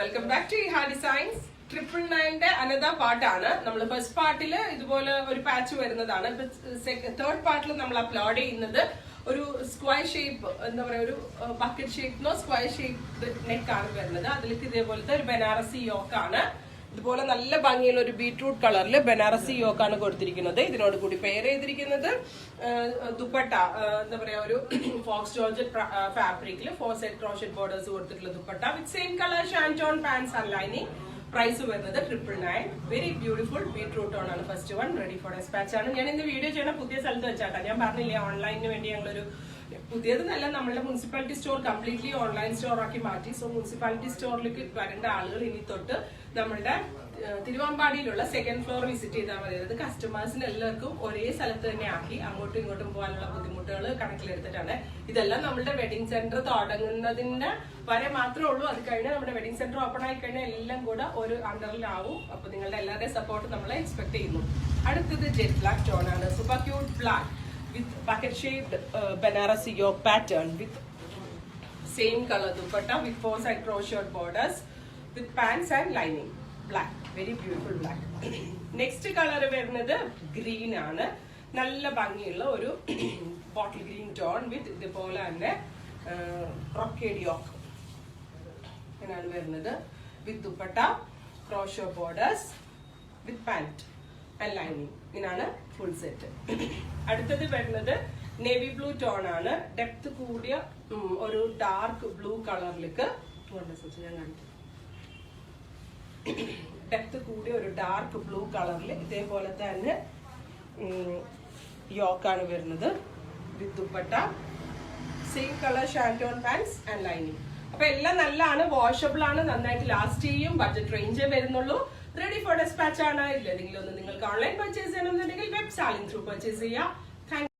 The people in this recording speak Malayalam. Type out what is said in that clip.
Welcome back to Iha designs. 999 another പാർട്ടാണ്. നമ്മൾ ഫസ്റ്റ് പാർട്ടിൽ ഇതുപോലെ ഒരു പാച്ച് വരുന്നതാണ്. തേർഡ് പാർട്ടിൽ നമ്മൾ അപ്ലോഡ് ചെയ്യുന്നത് ഒരു സ്ക്വയർ ഷേപ്പ്, എന്താ പറയാ, ഒരു ബക്കറ്റ് ഷേപ്പിനോ സ്ക്വയർ ഷേപ്പ് നെക്ക് ആണ് വരുന്നത്. അതിലേക്ക് ഇതേപോലത്തെ ഒരു ബനാറസി യോക്കാണ്. ഇതുപോലെ നല്ല ഭംഗിയുള്ള ഒരു ബീട്രൂട്ട് കളറിൽ ബനാറസി യോക്കാണ് കൊടുത്തിരിക്കുന്നത്. ഇതിനോട് കൂടി പെയർ ചെയ്തിരിക്കുന്നത് ദുപ്പട്ട, എന്താ പറയാ, ഒരു ഫോക്സ് ജോർജറ്റ് ഫാബ്രിക്കിൽ 4 സെറ്റ് ക്രോഷറ്റ് ബോർഡേഴ്സ് കൊടുത്തിട്ടുള്ള dupatta with same colour ഷാൻറ്റോൺ pants and lining. Price വരുന്നത് 999. വെരി ബ്യൂട്ടിഫുൾ ബീട്രൂട്ട് ഓൺ ആണ് first one. Ready for despatch ആണ്. ഞാൻ ഇന്ന് വീഡിയോ ചെയ്യണ പുതിയ സ്ഥലത്ത് വെച്ചാട്ടാ. ഞാൻ പറഞ്ഞില്ലേ, ഓൺലൈനിന് വേണ്ടി ഞങ്ങളൊരു പുതിയതെന്നല്ല, നമ്മളുടെ municipality store completely online store ആക്കി മാറ്റി. സോ മുനിസിപ്പാലിറ്റി സ്റ്റോറിലേക്ക് വരേണ്ട ആളുകൾ ഇനി തൊട്ട് നമ്മളുടെ തിരുവാമ്പാടിയിലുള്ള സെക്കൻഡ് ഫ്ലോർ വിസിറ്റ് ചെയ്താൽ മതി. അതായത് കസ്റ്റമേഴ്സിന് എല്ലാവർക്കും ഒരേ സ്ഥലത്ത് തന്നെ ആക്കി അങ്ങോട്ടും ഇങ്ങോട്ടും പോകാനുള്ള ബുദ്ധിമുട്ടുകൾ കണക്കിലെടുത്തിട്ടാണ്. ഇതെല്ലാം നമ്മളുടെ വെഡിങ് സെന്റർ തുടങ്ങുന്നതിന്റെ വരെ മാത്രമേ ഉള്ളൂ. അത് കഴിഞ്ഞാൽ നമ്മുടെ വെഡിങ് സെന്റർ ഓപ്പൺ ആയി കഴിഞ്ഞാൽ എല്ലാം കൂടെ ഒരു അണ്ടറിലാവും. അപ്പൊ നിങ്ങളുടെ എല്ലാവരുടെയും സപ്പോർട്ട് നമ്മളെ എക്സ്പെക്ട് ചെയ്യുന്നു. അടുത്തത് ജെറ്റ് ബ്ലാക്ക് ടോൺ ആണ്. Super cute black with bucket shaped Banarasi yoke pattern with same color dupatta with 4 side crochet borders with pants and lining. Black, very beautiful black. Next color വരുന്നത് green ആണ്. നല്ല ഭംഗിയുള്ള ഒരു bottle green tone with ഇതുപോലെ തന്നെ brocade yoke എന്നാണ് വരുന്നത്. with dupatta, crochet borders with pant and lining. ഇതാണ് ഫുൾ സെറ്റ്. അടുത്തത് വരുന്നത് നേവി ബ്ലൂ ടോൺ ആണ്. ഡെപ്ത് കൂടിയ ഒരു ഡാർക്ക് ബ്ലൂ കളറിലേക്ക് ഞാൻ കാണിക്കും. ഡെപ്ത് കൂടിയ ഒരു ഡാർക്ക് ബ്ലൂ കളറിൽ ഇതേപോലെ തന്നെ യോക്കാണ് വരുന്നത്. With dupatta, same colour ഷാൻറ്റോൺ pants and lining. അപ്പൊ എല്ലാം നല്ലതാണ്, വാഷബിൾ ആണ്, നന്നായിട്ട് ലാസ്റ്റ് ചെയ്യും. ബഡ്ജറ്റ് റേഞ്ചേ വരുന്നുള്ളൂ. റെഡി ഫോർ ഡെസ്പാച്ച് ആണ്. ഇല്ലെങ്കിൽ ഒന്ന് നിങ്ങൾക്ക് ഓൺലൈൻ പർച്ചേസ് ചെയ്യണമെന്നുണ്ടെങ്കിൽ വെബ് സാലിംഗ് ത്രൂ പർച്ചേസ് ചെയ്യാം.